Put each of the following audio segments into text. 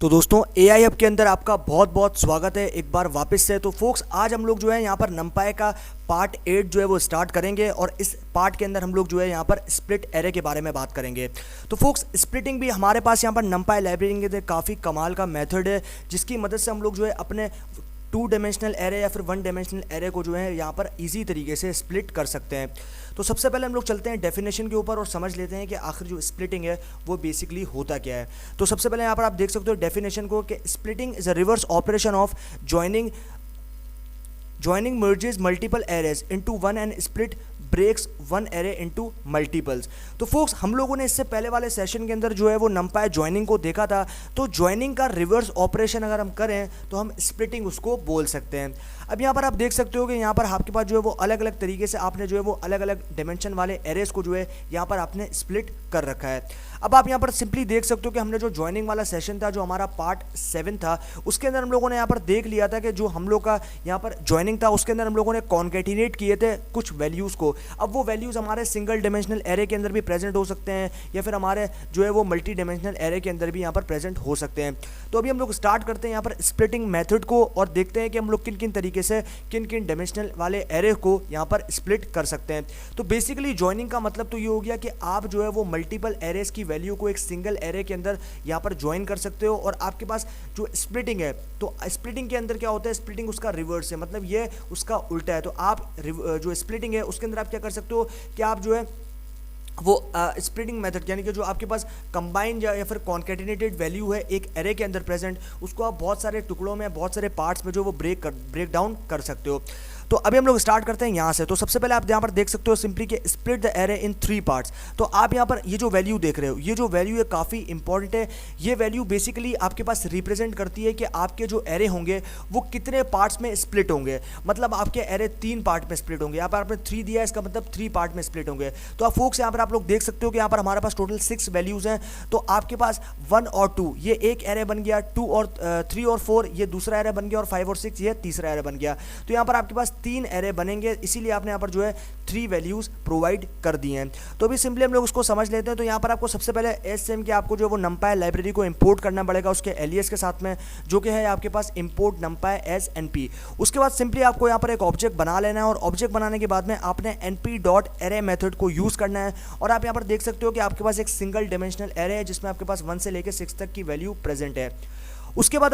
तो दोस्तों AI hub के अंदर आपका बहुत बहुत स्वागत है एक बार वापस से। तो फोक्स आज हम लोग जो है यहाँ पर नंपाई का पार्ट 8 जो है वो स्टार्ट करेंगे और इस पार्ट के अंदर हम लोग जो है यहाँ पर स्प्लिट एरे के बारे में बात करेंगे। तो फोक्स स्प्लिटिंग भी हमारे पास यहाँ पर नंपाई लाइब्रेरी के अंदर काफ़ी कमाल का मेथड है जिसकी मदद से हम लोग जो है अपने 2 डायमेंशनल एरे या फिर 1 डायमेंशनल एरे को जो है यहाँ पर इजी तरीके से स्प्लिट कर सकते हैं। तो सबसे पहले हम लोग चलते हैं डेफिनेशन के ऊपर और समझ लेते हैं कि आखिर जो स्प्लिटिंग है वो बेसिकली होता क्या है। तो सबसे पहले यहाँ पर आप देख सकते हो डेफिनेशन को कि splitting is a reverse operation of joining merges multiple arrays into one and split breaks one array into multiples। तो फोक्स हम लोगों ने इससे पहले वाले सेशन के अंदर जो है वो नंपाई ज्वाइनिंग को देखा था। तो ज्वाइनिंग का रिवर्स ऑपरेशन अगर हम करें तो हम स्प्लिटिंग उसको बोल सकते हैं। अब यहाँ पर आप देख सकते हो कि यहाँ पर आपके पास जो है वो अलग अलग तरीके से आपने जो है वो अलग अलग डायमेंशन वाले एरेज को जो है यहाँ पर आपने स्प्लिट कर रखा है। अब आप यहाँ पर सिंपली देख सकते हो कि हमने जो ज्वाइनिंग वाला सेशन था जो हमारा पार्ट 7 था उसके अंदर हम लोगों ने यहाँ पर देख लिया था कि जो हम लोग का यहाँ पर ज्वाइनिंग था उसके अंदर हम लोगों ने कॉन्केटिनेट किए थे कुछ वैल्यूज़ को। अब वो वैल्यूज़ हमारे सिंगल डायमेंशनल एरे के अंदर भी प्रेजेंट हो सकते हैं या फिर हमारे जो है वो मल्टी डायमेंशनल एरे के अंदर भी यहाँ पर प्रेजेंट हो सकते हैं। तो अभी हम लोग स्टार्ट करते हैं यहाँ पर स्प्लिटिंग मेथड को और देखते हैं कि हम लोग किन किन तरीके से किन किन डायमेंशनल वाले एरे को यहाँ पर स्प्लिट कर सकते हैं। तो बेसिकली ज्वाइनिंग का मतलब तो ये हो गया कि आप जो है वो मल्टीपल एरेज की वैल्यू को एक सिंगल एरे के अंदर यहाँ पर ज्वाइन कर सकते हो। और आपके पास जो स्प्लिटिंग है तो स्प्लिटिंग के अंदर क्या होता है, स्प्लिटिंग उसका रिवर्स है, मतलब ये उसका उल्टा है। तो आप जो स्प्लिटिंग है उसके अंदर आप क्या कर सकते हो कि आप जो है वो स्प्लिटिंग मेथड यानी कि जो आपके पास कंबाइंड या फिर कॉन्केटिनेटेड वैल्यू है एक एरे के अंदर प्रेजेंट उसको आप बहुत सारे टुकड़ों में बहुत सारे पार्ट्स में जो वो ब्रेक डाउन कर सकते हो। तो अभी हम लोग स्टार्ट करते हैं यहाँ से। तो सबसे पहले आप यहाँ पर देख सकते हो सिंपली कि split the array in 3 parts. तो आप यहाँ पर ये जो वैल्यू देख रहे हो ये जो वैल्यू है काफ़ी इंपॉर्टेंट है। ये वैल्यू बेसिकली आपके पास रिप्रेजेंट करती है कि आपके जो एरे होंगे वो कितने पार्ट्स में स्प्लिट होंगे। मतलब आपके एरे 3 पार्ट में स्प्लिट होंगे। यहाँ पर आपने 3 दिया है इसका मतलब 3 पार्ट में स्प्लिट होंगे। तो आप फोक्स यहाँ पर आप लोग देख सकते हो कि यहाँ पर हमारे पास टोटल 6 वैल्यूज़ हैं। तो आपके पास 1 और 2 ये एक एरे बन गया, 2 और 3 और 4 ये दूसरा एरे बन गया और 5 और 6 ये तीसरा एरे बन गया। तो यहाँ पर आपके पास 3 एरे बनेंगे, इसीलिए आपने यहाँ पर जो है 3 वैल्यूज प्रोवाइड कर दी हैं। तो अभी सिंपली हम लोग उसको समझ लेते हैं। तो यहाँ पर आपको सबसे पहले एसएम के आपको जो वो नंपाई लाइब्रेरी को इंपोर्ट करना पड़ेगा उसके एलियस के साथ में जो कि है आपके पास इंपोर्ट नंपाई एज एनपी। उसके बाद सिंपली आपको यहाँ पर एक ऑब्जेक्ट बना लेना है और ऑब्जेक्ट बनाने के बाद में आपने np डॉट एरे मेथड को यूज़ करना है। और आप यहाँ पर देख सकते हो कि आपके पास एक सिंगल डायमेंशनल एरे है जिसमें आपके पास 1 से लेकर 6 तक की वैल्यू प्रेजेंट है। उसके बाद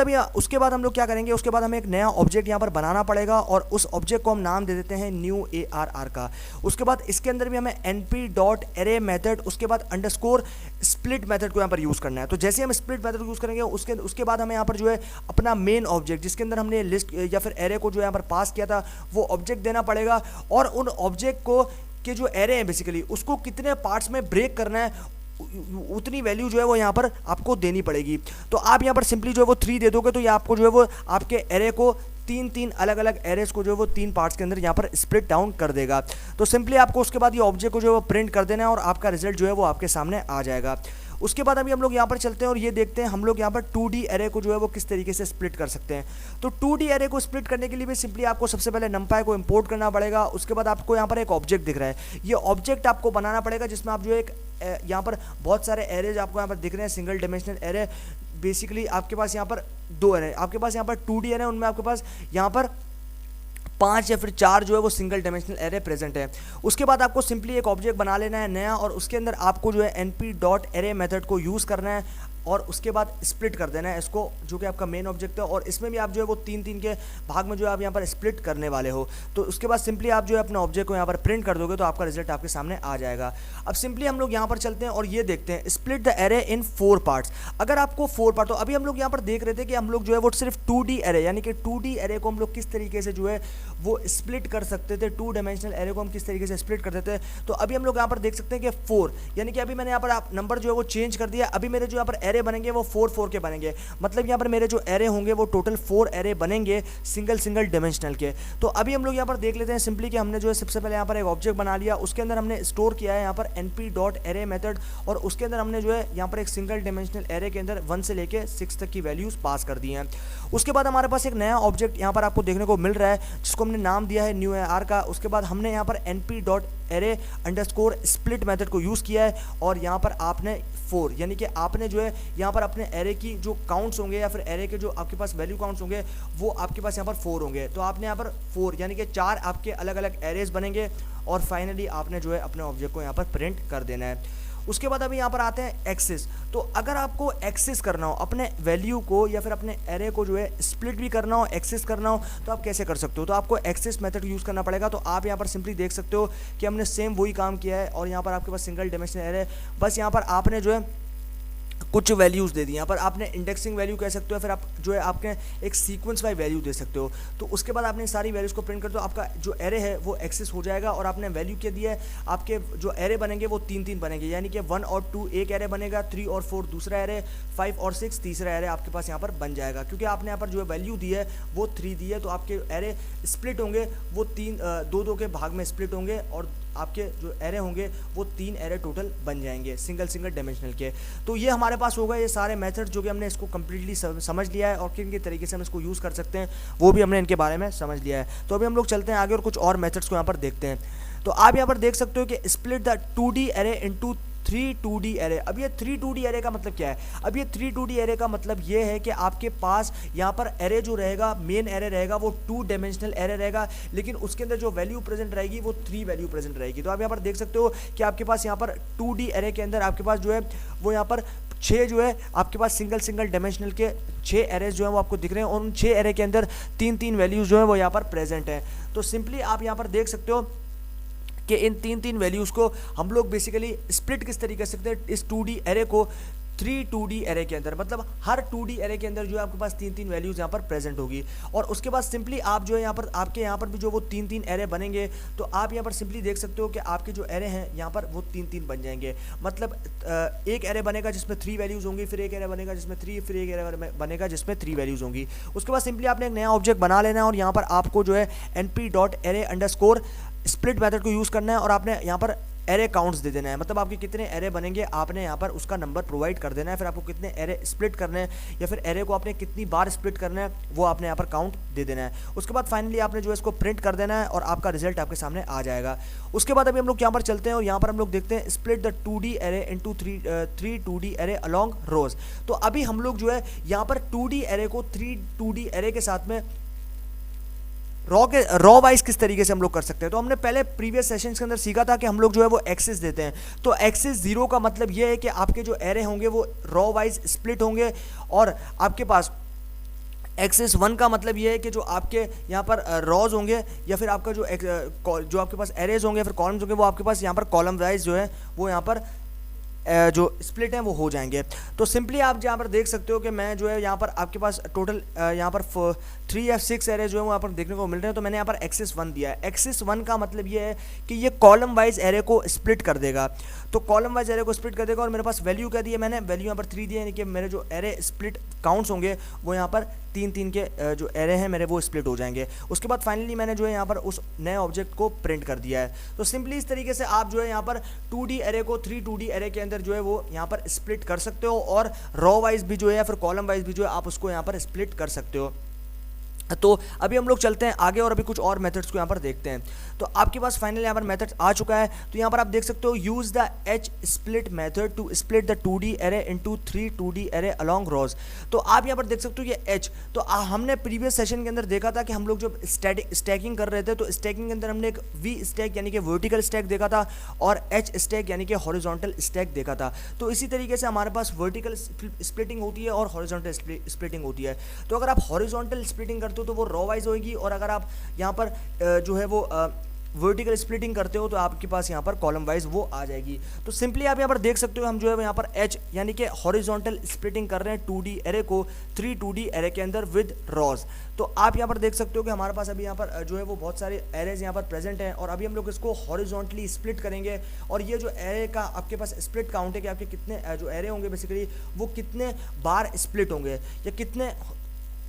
हम लोग क्या करेंगे, उसके बाद हमें एक नया ऑब्जेक्ट यहाँ पर बनाना पड़ेगा और उस ऑब्जेक्ट को हम नाम दे देते हैं न्यू ARR का। उसके बाद इसके अंदर भी हमें np डॉट एरे मेथड उसके बाद अंडरस्कोर स्प्लिट मेथड को यहाँ पर यूज़ करना है। तो जैसे हम स्प्लिट मेथड यूज़ करेंगे उसके बाद हमें यहाँ पर जो है अपना मेन ऑब्जेक्ट जिसके अंदर हमने लिस्ट या फिर एरे को जो यहाँ पर पास किया था वो ऑब्जेक्ट देना पड़ेगा और उन ऑब्जेक्ट को के जो एरे हैं बेसिकली उसको कितने पार्ट्स में ब्रेक करना है उतनी वैल्यू जो है वो यहाँ पर आपको देनी पड़ेगी। तो आप यहाँ पर सिंपली जो है वो 3 दे दोगे तो ये आपको जो है वो आपके एरे को 3 अलग अलग एरेज को जो है वो 3 पार्ट्स के अंदर यहाँ पर स्प्लिट डाउन कर देगा। तो सिंपली आपको उसके बाद ये ऑब्जेक्ट को जो है वो प्रिंट कर देना है और आपका रिजल्ट जो है वो आपके सामने आ जाएगा। उसके बाद अभी हम लोग यहाँ पर चलते हैं और ये देखते हैं हम लोग यहाँ पर 2D एरे को जो है वो किस तरीके से स्प्लिट कर सकते हैं। तो 2D एरे को स्प्लिट करने के लिए भी सिंपली आपको सबसे पहले नंपाई को इंपोर्ट करना पड़ेगा। उसके बाद आपको यहाँ पर एक ऑब्जेक्ट दिख रहा है, ये ऑब्जेक्ट आपको बनाना पड़ेगा जिसमें आप जो एक यहाँ पर बहुत सारे एरेज आपको यहाँ पर दिख रहे हैं सिंगल डायमेंशनल एरे। बेसिकली आपके पास यहाँ पर 2 एरे, आपके पास यहाँ पर 2D एरे, उनमें आपके पास यहाँ पर 5 या फिर 4 जो है वो सिंगल डायमेंशनल एरे प्रेजेंट है। उसके बाद आपको सिंपली एक ऑब्जेक्ट बना लेना है नया और उसके अंदर आपको जो है np डॉट एरे मेथड को यूज़ करना है और उसके बाद स्प्लिट कर देना है इसको जो कि आपका मेन ऑब्जेक्ट है। और इसमें भी आप जो है वो 3 के भाग में जो है आप यहाँ पर स्प्लिट करने वाले हो। तो उसके बाद सिंपली आप जो है अपने ऑब्जेक्ट को यहाँ पर प्रिंट कर दोगे तो आपका रिजल्ट आपके सामने आ जाएगा। अब सिंपली हम लोग यहाँ पर चलते हैं और ये देखते हैं split the array in 4 parts. अगर आपको 4 पार्ट, तो अभी हम लोग यहाँ पर देख रहे थे कि हम लोग जो है वो सिर्फ 2D एरे यानी कि 2D एरे को हम लोग किस तरीके से जो है वो स्प्लिट कर सकते थे, 2 डायमेंशनल एरे को हम किस तरीके से स्प्लिट करते थे। तो अभी हम लोग यहाँ पर देख सकते हैं कि 4 यानी कि अभी मैंने यहाँ पर नंबर जो है वो चेंज कर दिया। अभी मेरे जो यहाँ पर एरे बनेंगे वो 4 के बनेंगे, मतलब यहाँ पर मेरे जो एरे होंगे वो टोटल 4 एरे बनेंगे सिंगल डायमेंशनल के। तो अभी हम लोग यहाँ पर देख लेते हैं सिंपली कि हमने जो है सबसे पहले यहाँ पर एक ऑब्जेक्ट बना लिया, उसके अंदर हमने स्टोर किया है यहाँ पर np डॉट एरे मेथड और उसके अंदर हमने जो है यहाँ पर एक सिंगल डायमेंशनल एरे के अंदर 1 से लेके 6 तक की वैल्यूज पास कर दी हैं। उसके बाद हमारे पास एक नया ऑब्जेक्ट यहाँ पर आपको देखने को मिल रहा है जिसको हमने नाम दिया है न्यू ARR का। उसके बाद हमने यहाँ पर np dot array underscore split method को यूज़ किया है और यहाँ पर आपने 4 यानी कि आपने जो है यहाँ पर अपने एरे की जो काउंट्स होंगे या फिर एरे के जो आपके पास वैल्यू काउंट्स होंगे वो आपके पास यहाँ पर 4 होंगे। तो आपने यहाँ पर 4 यानी कि 4 आपके अलग अलग एरेज बनेंगे और फाइनली आपने जो है अपने ऑब्जेक्ट को यहाँ पर प्रिंट कर देना है। उसके बाद अभी यहाँ पर आते हैं एक्सेस। तो अगर आपको एक्सेस करना हो अपने वैल्यू को या फिर अपने एरे को जो है स्प्लिट भी करना हो, एक्सेस करना हो, तो आप कैसे कर सकते हो? तो आपको एक्सेस मेथड यूज़ करना पड़ेगा। तो आप यहाँ पर सिंपली देख सकते हो कि हमने सेम वही काम किया है और यहाँ पर आपके पास सिंगल डायमेंशनल एरे, बस यहाँ पर आपने जो है कुछ वैल्यूज़ दे दी। यहाँ पर आपने इंडेक्सिंग वैल्यू कह सकते हो, फिर आप जो है आपके एक सीक्वेंस वाइज वैल्यू दे सकते हो। तो उसके बाद आपने सारी वैल्यूज़ को प्रिंट कर दो, आपका जो एरे है वो एक्सेस हो जाएगा और आपने वैल्यू क्या दिया है, आपके जो एरे बनेंगे वो 3-3 बनेंगे, यानी कि 1 और 2 एक एरे बनेगा, 3 और 4 दूसरा एरे, 5 और 6 तीसरा एरे आपके पास यहाँ पर बन जाएगा। क्योंकि आपने यहाँ पर जो है वैल्यू दी है वो 3 दी है, तो आपके एरे स्प्लिट होंगे वो 2-2 के भाग में स्प्लिट होंगे और आपके जो एरे होंगे वो 3 एरे टोटल बन जाएंगे सिंगल डायमेंशनल के। तो ये हमारे पास होगा ये सारे मेथड जो कि हमने इसको कम्प्लीटली समझ लिया है और किन के तरीके से हम इसको यूज़ कर सकते हैं वो भी हमने इनके बारे में समझ लिया है। तो अभी हम लोग चलते हैं आगे और कुछ और मेथड्स को यहाँ पर देखते हैं। तो आप यहाँ पर देख सकते हो कि split the 2D array into 3 2D array. अब ये 3 2D एरे का मतलब क्या है? अब ये 3 2D एरे का मतलब ये है कि आपके पास यहाँ पर एरे जो रहेगा, मेन एरे रहेगा वो 2 डायमेंशनल एरे रहेगा, लेकिन उसके अंदर जो वैल्यू प्रेजेंट रहेगी वो 3 वैल्यू प्रेजेंट रहेगी। तो आप यहाँ पर देख सकते हो कि आपके पास यहाँ पर 2D एरे के अंदर आपके पास जो है वो यहाँ पर 6 जो है आपके पास सिंगल डायमेंशनल के 6 एरेज जो है वो आपको दिख रहे हैं और उन 6 एरे के अंदर 3-3 वैल्यूज जो है वो यहाँ पर प्रेजेंट है। तो सिंपली आप यहाँ पर देख सकते हो कि इन 3-3 वैल्यूज़ को हम लोग बेसिकली स्प्लिट किस तरीके से सकते हैं इस 2D एरे को 3 2D एरे के अंदर, मतलब हर 2D एरे के अंदर जो है आपके पास 3-3 वैल्यूज़ यहाँ पर प्रेजेंट होगी और उसके बाद सिंपली आप जो है यहाँ पर आपके यहाँ पर भी जो वो 3-3 एरे बनेंगे। तो आप यहाँ पर सिंपली देख सकते हो कि आपके जो एरे हैं यहाँ पर वो 3-3 बन जाएंगे, मतलब एक एरे बनेगा जिसमें 3 वैल्यूज़ होंगी, फिर एक एरे बनेगा जिसमें 3, फिर एक एरे बनेगा जिसमें 3 वैल्यूज़ होंगी। उसके बाद सिंपली आपने एक नया ऑब्जेक्ट बना लेना है और यहाँ पर आपको जो है np.array_ स्प्लिट मेथड को यूज़ करना है और आपने यहाँ पर एरे काउंट्स दे देना है, मतलब आपके कितने एरे बनेंगे आपने यहाँ पर उसका नंबर प्रोवाइड कर देना है, फिर आपको कितने एरे स्प्लिट करने हैं या फिर एरे को आपने कितनी बार स्प्लिट करना है वो आपने यहाँ पर काउंट दे देना है। उसके बाद फाइनली आपने जो है इसको प्रिंट कर देना है और आपका रिजल्ट आपके सामने आ जाएगा। उसके बाद अभी हम लोग यहाँ पर चलते हैं और यहाँ पर हम लोग देखते हैं split the 2D array into 3 2D array along rows. तो अभी हम लोग जो है यहाँ पर 2D एरे को 3 2D एरे के साथ में रॉ वाइज किस तरीके से हम लोग कर सकते हैं। तो हमने पहले प्रीवियस सेशंस के अंदर सीखा था कि हम लोग जो है वो एक्सेस देते हैं। तो एक्सेस 0 का मतलब ये है कि आपके जो एरे होंगे वो रॉ वाइज स्प्लिट होंगे और आपके पास एक्सेस 1 का मतलब ये है कि जो आपके यहाँ पर रॉज होंगे या फिर आपका जो आपके पास एरेज होंगे फिर कॉलम्स होंगे वो आपके पास यहाँ पर कॉलम वाइज जो है वो यहाँ पर जो स्प्लिट हैं वो हो जाएंगे। तो सिंपली आप यहाँ पर देख सकते हो कि मैं जो है यहाँ पर आपके पास टोटल यहाँ पर 3 या 6 एरे जो है वो यहाँ पर देखने को मिल रहे हैं। तो मैंने यहाँ पर एक्सेस 1 दिया है। एक्सेस 1 का मतलब ये है कि ये कॉलम वाइज एरे को स्प्लिट कर देगा। तो कॉलम वाइज एरे को स्प्लिट कर देगा और मेरे पास वैल्यू क्या दी है, मैंने वैल्यू यहाँ पर 3 दिया है, यानी कि मेरे जो एरे स्प्लिट काउंट्स होंगे वो यहाँ पर 3-3 के जो एरे हैं मेरे वो स्प्लिट हो जाएंगे। उसके बाद फाइनली मैंने जो है यहाँ पर उस नए ऑब्जेक्ट को प्रिंट कर दिया है। तो सिंपली इस तरीके से आप जो है यहाँ पर 2D एरे को 3 2D एरे के अंदर जो है वो यहाँ पर स्प्लिट कर सकते हो और रॉ वाइज भी जो है या फिर कॉलम वाइज भी जो है आप उसको यहाँ पर स्प्लिट कर सकते हो। तो अभी हम लोग चलते हैं आगे और अभी कुछ और मेथड्स को यहाँ पर देखते हैं। तो आपके पास फाइनली यहाँ पर मेथड आ चुका है। तो यहाँ पर आप देख सकते हो use the H split method to split the 2D array into 3 2D array along rows. तो आप यहाँ पर देख सकते हो ये एच, तो हमने प्रीवियस सेशन के अंदर देखा था कि हम लोग जब स्टैकिंग कर रहे थे तो स्टैकिंग के अंदर हमने एक वी स्टैक यानी कि वर्टिकल स्टैक देखा था और एच स्टैक यानी कि हॉरिजॉन्टल स्टैक देखा था। तो इसी तरीके से हमारे पास वर्टिकल स्प्लिटिंग होती है और हॉरिजॉन्टल स्प्लिटिंग होती है। तो अगर आप हॉरिजॉन्टल स्प्लिटिंग करते हो तो वो रॉ वाइज होगी और अगर आप यहाँ पर जो है वो वर्टिकल स्प्लिटिंग करते हो तो आपके पास यहाँ पर कॉलम वाइज वो आ जाएगी। तो सिंपली आप यहाँ पर देख सकते हो हम जो है यहाँ पर एच यानी कि हॉरिजॉन्टल स्प्लिटिंग कर रहे हैं 2D एरे को 3 2D एरे के अंदर विद रॉज। तो आप यहाँ पर देख सकते हो कि हमारे पास अभी यहाँ पर जो है वो बहुत सारे एरेज यहाँ पर प्रेजेंट हैं और अभी हम लोग इसको हॉरिजॉन्टली स्प्लिट करेंगे और ये जो एरे का आपके पास स्प्लिट काउंट है कि आपके कितने जो एरे होंगे बेसिकली वो कितने बार स्प्लिट होंगे या कितने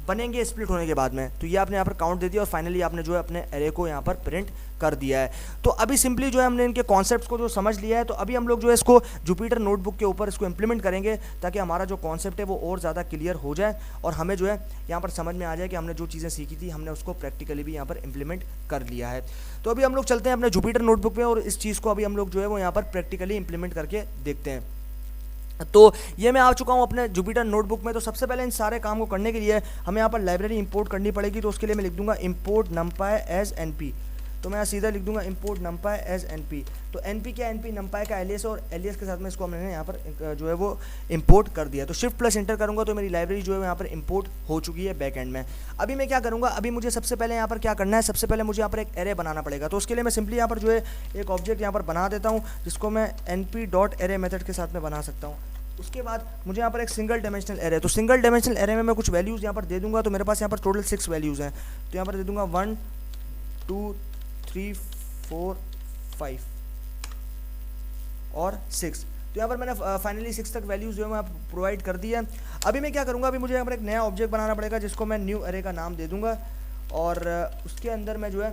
बनेंगे स्प्लिट होने के बाद में। तो ये आपने यहाँ पर काउंट दे दिया और फाइनली आपने जो है अपने एरे को यहाँ पर प्रिंट कर दिया है। तो अभी सिंपली जो है हमने इनके कॉन्सेप्ट्स को जो समझ लिया है, तो अभी हम लोग जो है इसको जुपिटर नोटबुक के ऊपर इसको इंप्लीमेंट करेंगे ताकि हमारा जो कॉन्सेप्ट है वो और ज़्यादा क्लियर हो जाए और हमें जो है यहाँ पर समझ में आ जाए कि हमने जो चीज़ें सीखी थी हमने उसको प्रैक्टिकली भी यहाँ पर इंप्लीमेंट कर लिया है। तो अभी हम लोग चलते हैं अपने जुपिटर नोटबुक में और इस चीज़ को अभी हम लोग जो है वो यहाँ पर प्रैक्टिकली इंप्लीमेंट करके देखते हैं। तो ये मैं आ चुका हूँ अपने जुपिटर नोटबुक में। तो सबसे पहले इन सारे काम को करने के लिए हमें यहाँ पर लाइब्रेरी इंपोर्ट करनी पड़ेगी। तो उसके लिए मैं लिख दूंगा इंपोर्ट numpy एज np। तो मैं यहाँ सीधा लिख दूंगा इंपोर्ट numpy एज np। तो np क्या, np numpy का एलियस और एलियस के साथ में इसको मैंने यहाँ पर जो है वो इंपोर्ट कर दिया। तो शिफ्ट प्लस इंटर करूँगा तो मेरी लाइब्रेरी जो है यहाँ पर इंपोर्ट हो चुकी है बैक एंड में। अभी मैं क्या करूँगा, अभी मुझे सबसे पहले यहाँ पर क्या करना है, सबसे पहले मुझे यहाँ पर एक एरे बनाना पड़ेगा। तो उसके लिए मैं सिंपली यहाँ पर जो है एक ऑब्जेक्ट यहाँ पर बना देता हूँ जिसको मैं np.array मेथड के साथ में बना सकता हूँ। उसके बाद मुझे यहाँ पर एक सिंगल डायमेंशनल एरे, तो सिंगल डायमेंशनल एरे में मैं कुछ वैल्यूज़ यहाँ पर दे दूंगा। तो मेरे पास यहाँ पर टोटल 6 वैल्यूज़ हैं। तो यहाँ पर दे दूंगा 1 2 3 4 5 और 6। तो यहाँ पर मैंने फाइनली 6 तक वैल्यूज़ जो है मैं प्रोवाइड कर दी है। अभी मैं क्या करूँगा, अभी मुझे यहाँ पर एक नया ऑब्जेक्ट बनाना पड़ेगा जिसको मैं न्यू एरे का नाम दे दूँगा और उसके अंदर मैं जो है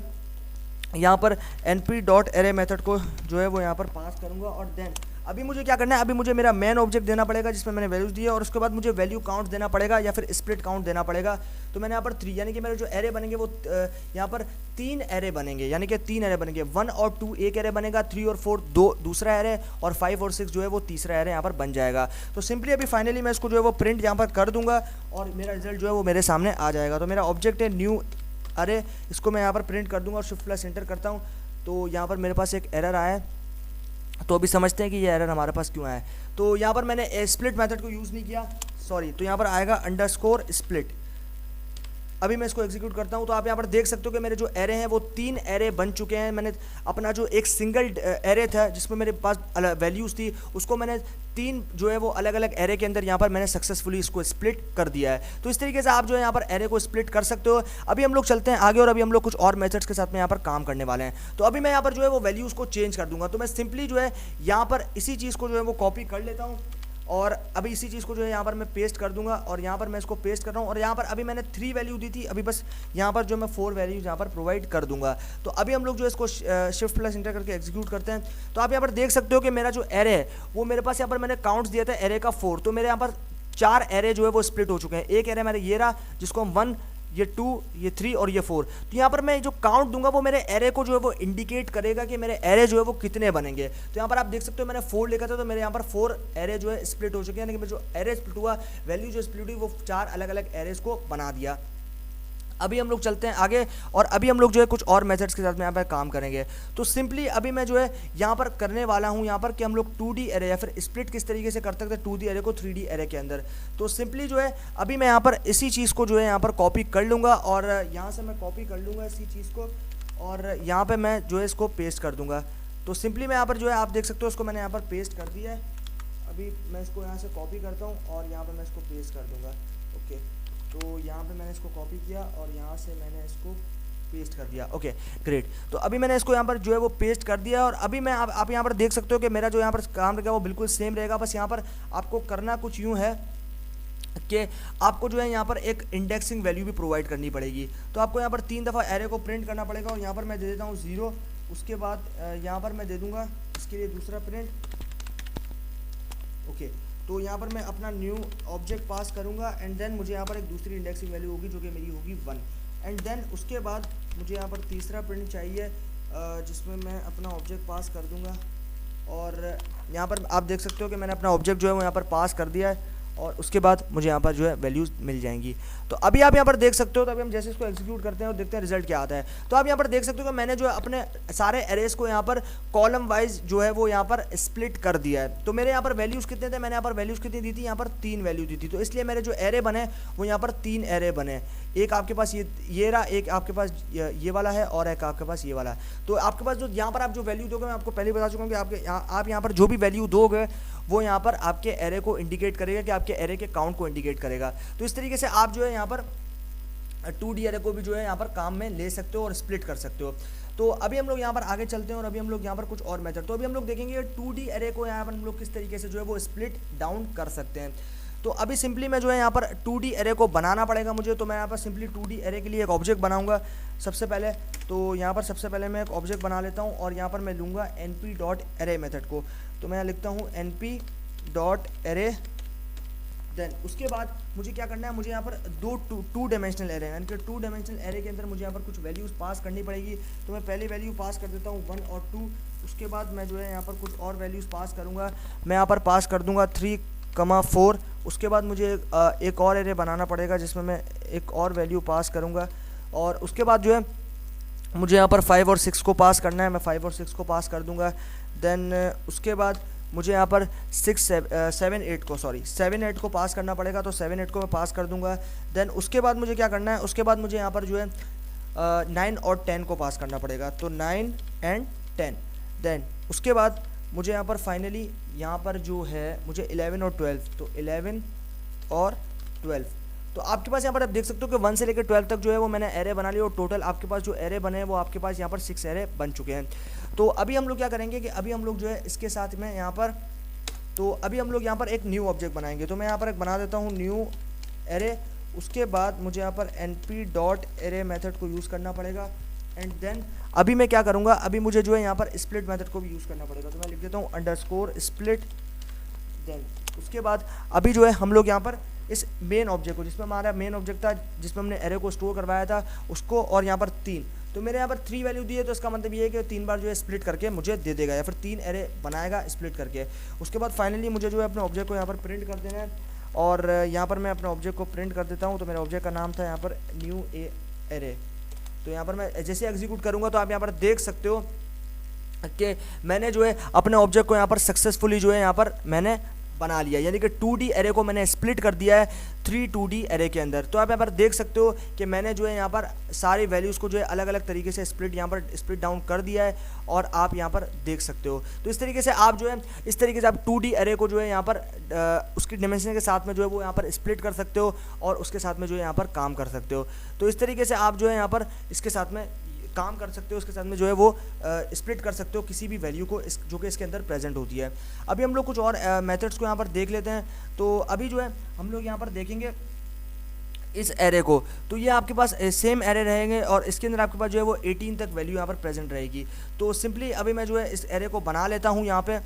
यहाँ पर np.array मेथड को जो है वो यहाँ पर पास करूँगा। और देन अभी मुझे क्या करना है, अभी मुझे मेरा मेन ऑब्जेक्ट देना पड़ेगा जिसमें मैंने वैल्यूज़ दी है और उसके बाद मुझे वैल्यू काउंट देना पड़ेगा या फिर स्प्लिट काउंट देना पड़ेगा। तो मैंने यहाँ पर 3 यानी कि मेरे जो एरे बनेंगे वो यहाँ पर 3 एरे बनेंगे, यानी कि 3 एरे बनेंगे। 1 और 2 एक एरे बनेगा, 3 और 4 दूसरा एरे और 5 और 6 जो है वो तीसरा एरे यहाँ पर बन जाएगा। तो सिंपली अभी फाइनली मैं इसको जो है वो प्रिंट यहाँ पर कर दूंगा और मेरा रिजल्ट जो है वो मेरे सामने आ जाएगा। तो मेरा ऑब्जेक्ट है न्यू अरे, इसको मैं यहाँ पर प्रिंट कर दूंगा और शिफ्ट प्लस एंटर करता हूँ। तो यहाँ पर मेरे पास एक एरर आया है। तो अभी समझते हैं कि ये एरर हमारे पास क्यों आया है। तो यहाँ पर मैंने स्प्लिट मेथड को यूज़ नहीं किया, सॉरी। तो यहाँ पर आएगा अंडरस्कोर स्प्लिट। अभी मैं इसको एग्जीक्यूट करता हूँ तो आप यहाँ पर देख सकते हो कि मेरे जो एरे हैं वो 3 एरे बन चुके हैं। मैंने अपना जो एक सिंगल एरे था जिसमें मेरे पास वैल्यूज़ थी उसको मैंने 3 जो है वो अलग अलग एरे के अंदर यहाँ पर मैंने सक्सेसफुली इसको स्प्लिट कर दिया है। तो इस तरीके से आप जो है यहाँ पर एरे को स्प्लिट कर सकते हो। अभी हम लोग चलते हैं आगे और अभी हम लोग कुछ और मेथड्स के साथ में यहाँ पर काम करने वाले हैं। तो अभी मैं यहाँ पर जो है वो वैल्यूज़ को चेंज कर दूंगा। तो मैं सिंपली जो है यहाँ पर इसी चीज़ को जो है वो कॉपी कर लेता हूँ और अभी इसी चीज़ को जो है यहाँ पर मैं पेस्ट कर दूंगा और यहाँ पर मैं इसको पेस्ट कर रहा हूँ। और यहाँ पर अभी मैंने 3 वैल्यू दी थी, अभी बस यहाँ पर जो मैं 4 वैल्यूज यहाँ पर प्रोवाइड कर दूंगा। तो अभी हम लोग जो इसको शिफ्ट प्लस इंटर करके एग्जीक्यूट करते हैं। तो आप यहाँ पर देख सकते हो कि मेरा जो एरे है वो मेरे पास यहाँ पर मैंने काउंट्स दिया था एरे का 4। तो मेरे यहाँ पर 4 एरे जो है वो स्प्लिट हो चुके हैं। एक एरे मेरे ये रहा जिसको हम 1, ये 2, ये 3 और ये 4। तो यहाँ पर मैं जो काउंट दूंगा वो मेरे एरे को जो है वो इंडिकेट करेगा कि मेरे एरे जो है वो कितने बनेंगे। तो यहाँ पर आप देख सकते हो मैंने 4 लिखा था तो मेरे यहाँ पर 4 एरे जो है स्प्लिट हो चुके हैं, यानी कि मेरे जो एरे स्प्लिट हुआ, वैल्यू जो स्प्लिट हुई वो 4 अलग अलग एरेज को बना दिया। अभी हम लोग चलते हैं आगे और अभी हम लोग जो है कुछ और मेथड्स के साथ में यहाँ पर काम करेंगे। तो सिंपली अभी मैं जो है यहाँ पर करने वाला हूँ यहाँ पर कि हम लोग 2D एरे या फिर स्प्लिट किस तरीके से कर सकते हैं 2D एरे को 3D एरे के अंदर। तो सिंपली जो है अभी मैं यहाँ पर इसी चीज़ को जो है यहाँ पर कॉपी कर लूँगा और यहाँ से मैं कॉपी कर लूँगा इसी चीज़ को और यहाँ पर मैं जो है इसको पेस्ट कर दूँगा। तो सिंपली मैं यहाँ पर जो है आप देख सकते हो उसको मैंने यहाँ पर पेस्ट कर दिया है। अभी मैं इसको यहाँ से कॉपी करता हूँ और यहाँ पर मैं इसको पेस्ट कर दूँगा। ओके, तो यहाँ पे मैंने इसको कॉपी किया और यहाँ से मैंने इसको पेस्ट कर दिया। Okay great. तो अभी मैंने इसको यहाँ पर जो है वो पेस्ट कर दिया और अभी मैं आप यहाँ पर देख सकते हो कि मेरा जो यहाँ पर काम रहेगा वो बिल्कुल सेम रहेगा। बस यहाँ पर आपको करना कुछ यूँ है कि आपको जो है यहाँ पर एक इंडेक्सिंग वैल्यू भी प्रोवाइड करनी पड़ेगी। तो आपको यहाँ पर 3 दफ़ा एरे को प्रिंट करना पड़ेगा और यहाँ पर मैं दे देता हूँ 0। उसके बाद यहाँ पर मैं दे दूँगा इसके लिए दूसरा प्रिंट। ओके, तो यहाँ पर मैं अपना न्यू ऑब्जेक्ट पास करूँगा एंड देन मुझे यहाँ पर एक दूसरी इंडेक्सिंग वैल्यू होगी जो कि मेरी होगी 1 एंड देन उसके बाद मुझे यहाँ पर तीसरा प्रिंट चाहिए जिसमें मैं अपना ऑब्जेक्ट पास कर दूँगा और यहाँ पर आप देख सकते हो कि मैंने अपना ऑब्जेक्ट जो है वो यहाँ पर पास कर दिया है और उसके बाद मुझे यहाँ पर जो है वैल्यूज़ मिल जाएंगी। तो अभी आप यहाँ पर देख सकते हो। तो अभी हम जैसे इसको एग्जीक्यूट करते हैं और देखते हैं रिजल्ट क्या आता है। तो आप यहाँ पर देख सकते हो कि मैंने जो है अपने सारे एरेज को यहाँ पर कॉलम वाइज जो है वो यहाँ पर स्प्लिट कर दिया है। तो मेरे यहाँ पर वैल्यूज़ कितने थे, मैंने यहाँ पर वैल्यूज़ कितनी दी थी, यहाँ पर 3 वैल्यू दी थी। तो इसलिए मेरे जो एरे बने वो यहाँ पर 3 एरे बने। एक आपके पास ये रहा, एक आपके पास ये वाला है और एक आपके पास ये वाला है। तो आपके पास जो यहाँ पर आप जो वैल्यू दोगे, मैं आपको पहले बता चुका हूँ कि आप यहाँ पर जो भी वैल्यू दोगे वो यहाँ पर आपके एरे को इंडिकेट करेगा कि आपके एरे के काउंट को इंडिकेट करेगा। तो इस तरीके से आप जो है यहाँ पर 2D एरे को भी जो है यहाँ पर काम में ले सकते हो और स्प्लिट कर सकते हो। तो अभी हम लोग यहाँ पर आगे चलते हैं और अभी हम लोग यहाँ पर कुछ और मेथड। तो अभी हम लोग देखेंगे 2D एरे को यहाँ पर हम लोग किस तरीके से जो है वो स्प्लिट डाउन कर सकते हैं। तो अभी सिंपली मैं जो है यहाँ पर 2D एरे को बनाना पड़ेगा मुझे। तो मैं यहाँ पर सिंपली 2D एरे के लिए एक ऑब्जेक्ट बनाऊंगा सबसे पहले। तो यहाँ पर सबसे पहले मैं एक ऑब्जेक्ट बना लेता हूँ और यहाँ पर मैं लूँगा np.array मेथड को। तो मैं लिखता हूँ np.array। देन उसके बाद मुझे क्या करना है, मुझे यहाँ पर टू डायमेंशनल एरे यानी कि 2 डायमेंशनल एरे के अंदर मुझे यहाँ पर कुछ वैल्यूज़ पास करनी पड़ेगी। तो मैं पहली वैल्यू पास कर देता हूँ 1 और 2। उसके बाद मैं जो है यहाँ पर कुछ और वैल्यूज़ पास करूँगा। मैं यहाँ पर पास कर दूँगा 3,4। उसके बाद मुझे एक और एरे बनाना पड़ेगा जिसमें मैं एक और वैल्यू पास करूँगा। और उसके बाद जो है मुझे यहाँ पर 5 और 6 को पास करना है। मैं 5 और 6 को पास कर दूँगा। देन उसके बाद मुझे यहाँ पर 7 8 को पास करना पड़ेगा। तो 7 8 को मैं पास कर दूंगा। देन उसके बाद मुझे क्या करना है, उसके बाद मुझे यहाँ पर जो है 9 और 10 को पास करना पड़ेगा। तो 9 एंड 10। देन उसके बाद मुझे यहाँ पर फाइनली यहाँ पर जो है मुझे 11 और 12। तो 11 और 12। तो आपके पास यहाँ पर आप देख सकते हो कि 1 से लेकर 12 तक जो है वो मैंने एरे बना लिया और टोटल आपके पास जो एरे बने हैं वो आपके पास यहाँ पर 6 एरे बन चुके हैं। तो अभी हम लोग क्या करेंगे कि अभी हम लोग जो है इसके साथ में यहाँ पर, तो अभी हम लोग यहाँ पर एक न्यू ऑब्जेक्ट बनाएंगे। तो मैं यहाँ पर एक बना देता हूँ न्यू एरे। उसके बाद मुझे यहाँ पर np.array मेथड को यूज़ करना पड़ेगा। एंड देन अभी मैं क्या करूँगा, अभी मुझे जो है यहाँ पर स्प्लिट मेथड को भी यूज़ करना पड़ेगा। तो मैं लिख देता हूँ _split। देन उसके बाद अभी जो है हम लोग यहाँ पर इस मेन ऑब्जेक्ट को, जिसमें हमारा मेन ऑब्जेक्ट था जिसमें हमने एरे को स्टोर करवाया था, उसको और यहाँ पर 3, तो मेरे यहाँ पर 3 वैल्यू दी है। तो इसका मतलब ये है कि 3 बार जो है स्प्लिट करके मुझे दे देगा या फिर 3 एरे बनाएगा स्प्लिट करके। उसके बाद फाइनली मुझे जो है अपने ऑब्जेक्ट को यहाँ पर प्रिंट कर देना है। और यहाँ पर मैं अपने ऑब्जेक्ट को प्रिंट कर देता हूँ। तो मेरे ऑब्जेक्ट का नाम था यहाँ पर न्यू एरे। तो यहाँ पर मैं जैसे एग्जीक्यूट करूँगा तो आप यहाँ पर देख सकते हो कि मैंने जो है अपने ऑब्जेक्ट को यहाँ पर सक्सेसफुली जो है यहाँ पर मैंने बना लिया, यानी कि 2D एरे को मैंने स्प्लिट कर दिया है 3 2D एरे के अंदर। तो आप यहाँ पर देख सकते हो कि मैंने जो है यहाँ पर सारी वैल्यूज़ को जो है अलग अलग तरीके से स्प्लिट डाउन कर दिया है और आप यहाँ पर देख सकते हो। तो इस तरीके से आप जो है इस तरीके से आप 2D एरे को जो है यहाँ पर उसकी डिमेंशन के साथ में जो है वो यहाँ पर स्प्लिट कर सकते हो और उसके साथ में जो है यहाँ पर काम कर सकते हो। तो इस तरीके से आप जो है यहाँ पर इसके साथ में काम कर सकते हो, उसके साथ में जो है वो स्प्लिट कर सकते हो किसी भी वैल्यू को जो कि इसके अंदर प्रेजेंट होती है। अभी हम लोग कुछ और मेथड्स को यहाँ पर देख लेते हैं। तो अभी जो है हम लोग यहाँ पर देखेंगे इस एरे को। तो ये आपके पास सेम एरे रहेंगे और इसके अंदर आपके पास जो है वो 18 तक वैल्यू यहाँ पर प्रेजेंट रहेगी। तो सिंपली अभी मैं जो है इस एरे को बना लेता हूँ यहाँ पे।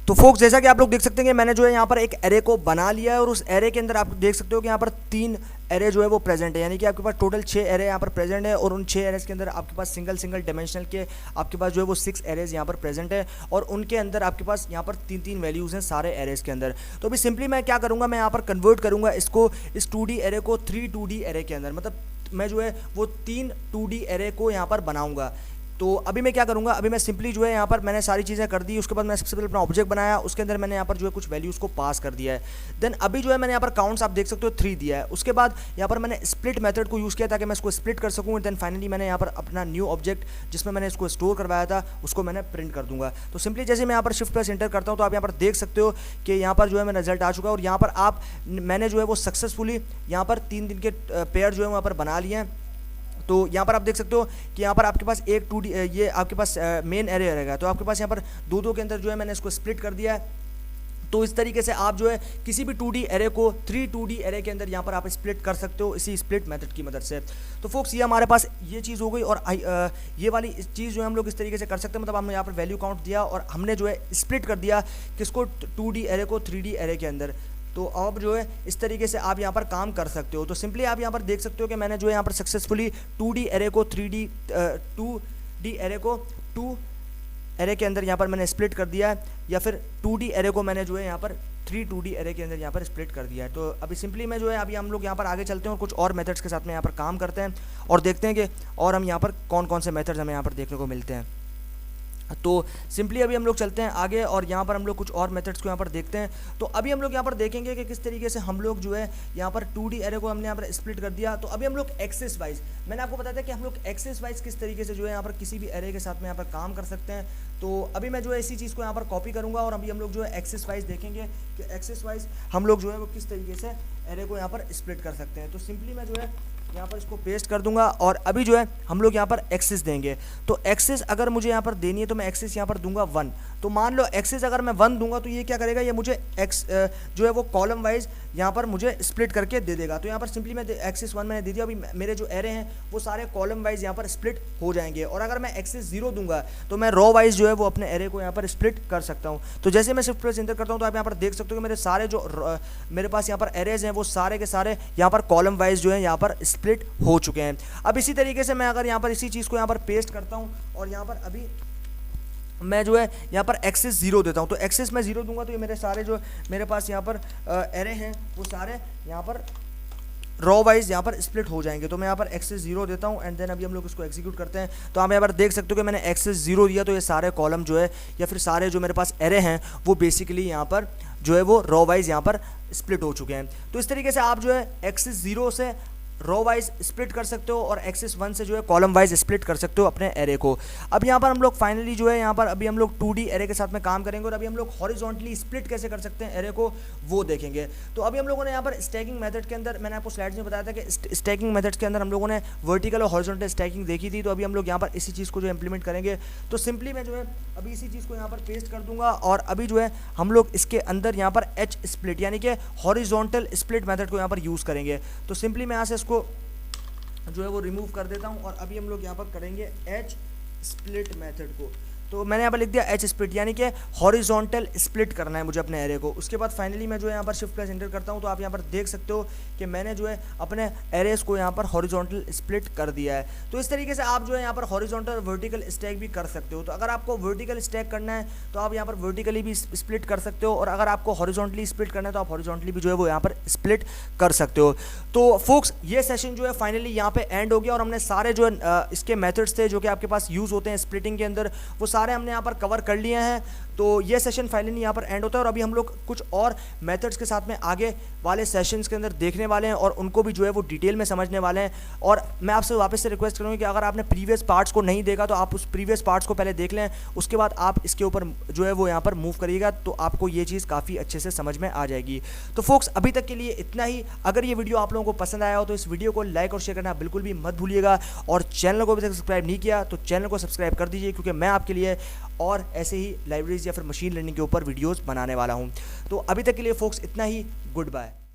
तो फोक्स जैसा कि आप लोग देख सकते हैं कि मैंने जो है यहाँ पर एक एरे को बना लिया है और उस एरे के अंदर आप देख सकते हो कि यहाँ पर 3 एरे जो है वो प्रेजेंट है, यानी कि आपके पास टोटल 6 एरे यहाँ पर प्रेजेंट है। और उन 6 एरेज के अंदर आपके पास सिंगल डायमेंशनल के आपके पास जो है वो 6 एरेज यहाँ पर प्रेजेंट है और उनके अंदर आपके पास यहाँ पर 3 वैल्यूज़ हैं सारे एरेज के अंदर। तो अभी सिंपली मैं क्या करूँगा, मैं यहाँ पर कन्वर्ट करूँगा इसको इस 2D एरे को 3 2D एरे के अंदर, मतलब मैं जो है वो 3 2D एरे को यहाँ पर बनाऊँगा। तो अभी मैं क्या करूँगा, अभी मैं सिंपली जो है यहाँ पर मैंने सारी चीज़ें कर दी। उसके बाद मैं सबसे पहले अपना ऑब्जेक्ट बनाया, उसके अंदर मैंने यहाँ पर जो है कुछ वैल्यूज़ को पास कर दिया है। देन अभी जो है मैंने यहाँ पर काउंट्स आप देख सकते हो 3 दिया है। उसके बाद यहाँ पर मैंने स्प्लिट मेथड को यूज़ किया ताकि मैं इसको स्प्लिट कर सकूँ। देन फाइनली मैंने यहाँ पर अपना न्यू ऑब्जेक्ट जिसमें मैंने इसको स्टोर करवाया था उसको मैंने प्रिंट कर दूँगा। तो सिंपली जैसे मैं यहाँ पर शिफ्ट प्लस एंटर करता हूँ तो आप यहाँ पर देख सकते हो कि यहाँ पर जो है मेरा रिजल्ट आ चुका है। और यहाँ पर मैंने जो है वो सक्सेसफुली यहाँ पर 3 दिन के पेयर जो है वहाँ पर बना लिए हैं। तो यहाँ पर आप देख सकते हो कि यहाँ पर आपके पास एक 2D ये आपके पास मेन एरे रहेगा। तो आपके पास यहाँ पर 2 के अंदर जो है मैंने इसको स्प्लिट कर दिया है। तो इस तरीके से आप जो है किसी भी 2D एरे को 3 2D एरे के अंदर यहाँ पर आप स्प्लिट कर सकते हो इसी स्प्लिट मेथड की मदद से। तो फोक्स ये हमारे पास ये चीज़ हो गई। और ये वाली चीज़ जो है हम लोग इस तरीके से कर सकते हैं, मतलब हमने यहाँ पर वैल्यू काउंट दिया और हमने जो है स्प्लिट कर दिया किसको 2D एरे को 3D एरे के अंदर। तो अब जो है इस तरीके से आप यहाँ पर काम कर सकते हो। तो सिंपली आप यहाँ पर देख सकते हो कि मैंने जो है यहाँ पर सक्सेसफुली 2D एरे को 2D एरे को 2 एरे के अंदर यहाँ पर मैंने स्प्लिट कर दिया है, या फिर 2D एरे को मैंने जो है यहाँ पर 3 2D एरे के अंदर यहाँ पर स्प्लिट कर दिया है। तो अभी सिंपली मैं जो है अभी हम लोग यहाँ पर आगे चलते हैं और कुछ और मेथड्स के साथ में यहाँ पर काम करते हैं और देखते हैं कि और हम यहाँ पर कौन कौन से मेथड्स हमें यहाँ पर देखने को मिलते हैं। तो सिंपली अभी हम लोग चलते हैं आगे और यहाँ पर हम लोग कुछ और मेथड्स को यहाँ पर देखते हैं। तो अभी हम लोग यहाँ पर देखेंगे कि किस तरीके से हम लोग जो है यहाँ पर 2D एरे को हमने यहाँ पर स्प्लिट कर दिया। तो अभी हम लोग एक्सेस वाइज, मैंने आपको बताया था कि हम लोग एक्सेस वाइज किस तरीके से जो है यहाँ पर किसी भी एरे के साथ में यहाँ पर काम कर सकते हैं। तो अभी मैं जो है इसी चीज़ को यहाँ पर कॉपी करूँगा और अभी हम लोग जो है एक्सेस वाइज देखेंगे कि एक्सेस वाइज हम लोग जो है वो किस तरीके से एरे को यहाँ पर स्प्लिट कर सकते हैं। तो सिंपली मैं जो है यहाँ पर इसको पेस्ट कर दूंगा और अभी जो है हम लोग यहाँ पर एक्सिस देंगे। तो एक्सिस अगर मुझे यहाँ पर देनी है तो मैं एक्सिस यहाँ पर दूंगा 1। तो मान लो एक्सिस अगर मैं 1 दूंगा तो ये क्या करेगा, ये मुझे एक्स जो है वो कॉलम वाइज यहाँ पर मुझे स्प्लिट करके दे देगा। तो यहाँ पर सिंपली मैं एक्सिस 1 मैंने दे दिया। अभी मेरे जो एरे हैं वो सारे कॉलम वाइज यहाँ पर स्प्लिट हो जाएंगे। और अगर मैं एक्सिस 0 दूंगा तो मैं रो वाइज जो है वो अपने एरे को यहाँ पर स्प्लिट कर सकता हूँ। तो जैसे मैं शिफ्ट प्रेस एंटर करता हूँ तो आप यहाँ पर देख सकते हो कि मेरे सारे जो मेरे पास यहाँ पर एरेज हैं वो सारे के सारे यहाँ पर कॉलम वाइज जो है यहाँ पर स्प्लिट हो चुके हैं। अब इसी तरीके से मैं अगर यहाँ पर इसी चीज़ को यहाँ पर पेस्ट करता हूँ और यहाँ पर अभी मैं जो है यहाँ पर एक्सिस 0 देता हूँ। तो एक्सिस मैं 0 दूंगा तो ये मेरे सारे जो मेरे पास यहाँ पर एरे हैं वो सारे यहाँ पर रॉ वाइज यहाँ पर स्प्लिट हो जाएंगे। तो मैं यहाँ पर एक्सिस 0 देता हूँ एंड देन अभी हम लोग इसको एग्जीक्यूट करते हैं। तो आप यहाँ पर देख सकते हो कि मैंने एक्सिस 0 दिया तो ये सारे कॉलम जो है या फिर सारे जो मेरे पास एरे हैं वो बेसिकली यहाँ पर जो है वो रॉ वाइज यहाँ पर स्प्लिट हो चुके हैं। तो इस तरीके से आप जो है एक्सिस 0 से रो वाइज स्प्लिट कर सकते हो और एक्सिस 1 से जो है कॉलम वाइज स्प्लिट कर सकते हो अपने एरे को। अब यहाँ पर हम लोग फाइनली जो है यहाँ पर अभी हम लोग 2D एरे के साथ में काम करेंगे और अभी हम लोग हॉरिजॉन्टली स्प्लिट कैसे कर सकते हैं एरे को वो देखेंगे। तो अभी हम लोगों ने यहाँ पर स्टैकिंग मेथड के अंदर मैंने आपको स्लाइड्स में बताया था कि स्टैकिंग मेथड्स के अंदर हम लोगों ने वर्टिकल और हॉरिजॉन्टल स्टैकिंग देखी थी। तो अभी हम लोग यहाँ पर इसी चीज़ को जो इंप्लीमेंट करेंगे। तो सिंपली मैं जो है अभी इसी चीज़ को यहाँ पर पेस्ट कर दूंगा और अभी जो है हम लोग इसके अंदर यहाँ पर एच स्प्लिट यानी कि हॉरिजॉन्टल स्प्लिट मेथड को यहाँ पर यूज़ करेंगे। तो सिंपली मैं यहाँ से इसको जो है वो रिमूव कर देता हूँ और अभी हम लोग यहाँ पर करेंगे एच स्प्लिट मेथड को। तो मैंने यहाँ पर लिख दिया एच स्प्लिट यानी कि हॉरिजॉन्टल स्प्लिट करना है मुझे अपने एरे को। उसके बाद फाइनली मैं जो है यहाँ पर शिफ्ट प्लस एंटर करता हूँ तो आप यहाँ पर देख सकते हो कि मैंने जो है अपने एरेस को यहाँ पर हॉरिजॉन्टल स्प्लिट कर दिया है। तो इस तरीके से आप जो है यहाँ पर हॉरिजॉन्टल वर्टिकल स्टैक भी कर सकते हो। तो अगर आपको वर्टिकल स्टैक करना है तो आप यहाँ पर वर्टिकली भी स्प्लिट कर सकते हो और अगर आपको हॉरिजॉन्टली स्प्लिट करना है तो आप हॉरिजॉन्टली भी जो है वो यहाँ पर स्प्लिट कर सकते हो। तो फोक्स ये सेशन जो है फाइनली यहाँ पे एंड हो गया और हमने सारे जो इसके मेथड्स थे जो कि आपके पास यूज़ होते हैं स्प्लिटिंग के अंदर वो सारे हमने यहाँ पर कवर कर लिए हैं। तो ये सेशन फाइनली यहाँ पर एंड होता है और अभी हम लोग कुछ और मेथड्स के साथ में आगे वाले सेशंस के अंदर देखने वाले हैं और उनको भी जो है वो डिटेल में समझने वाले हैं। और मैं आपसे वापस से रिक्वेस्ट करूँगी कि अगर आपने प्रीवियस पार्ट्स को नहीं देखा तो आप उस प्रीवियस पार्ट्स को पहले देख लें, उसके बाद आप इसके ऊपर जो है वो यहाँ पर मूव करिएगा तो आपको ये चीज़ काफ़ी अच्छे से समझ में आ जाएगी। तो फोक्स अभी तक के लिए इतना ही। अगर ये वीडियो आप लोगों को पसंद आया हो तो इस वीडियो को लाइक और शेयर करना बिल्कुल भी मत भूलिएगा और चैनल को अभी तक सब्सक्राइब नहीं किया तो चैनल को सब्सक्राइब कर दीजिए क्योंकि मैं आपके लिए और ऐसे ही लाइब्रेरीज या फिर मशीन लर्निंग के ऊपर वीडियोस बनाने वाला हूं। तो अभी तक के लिए फोक्स इतना ही। Good bye.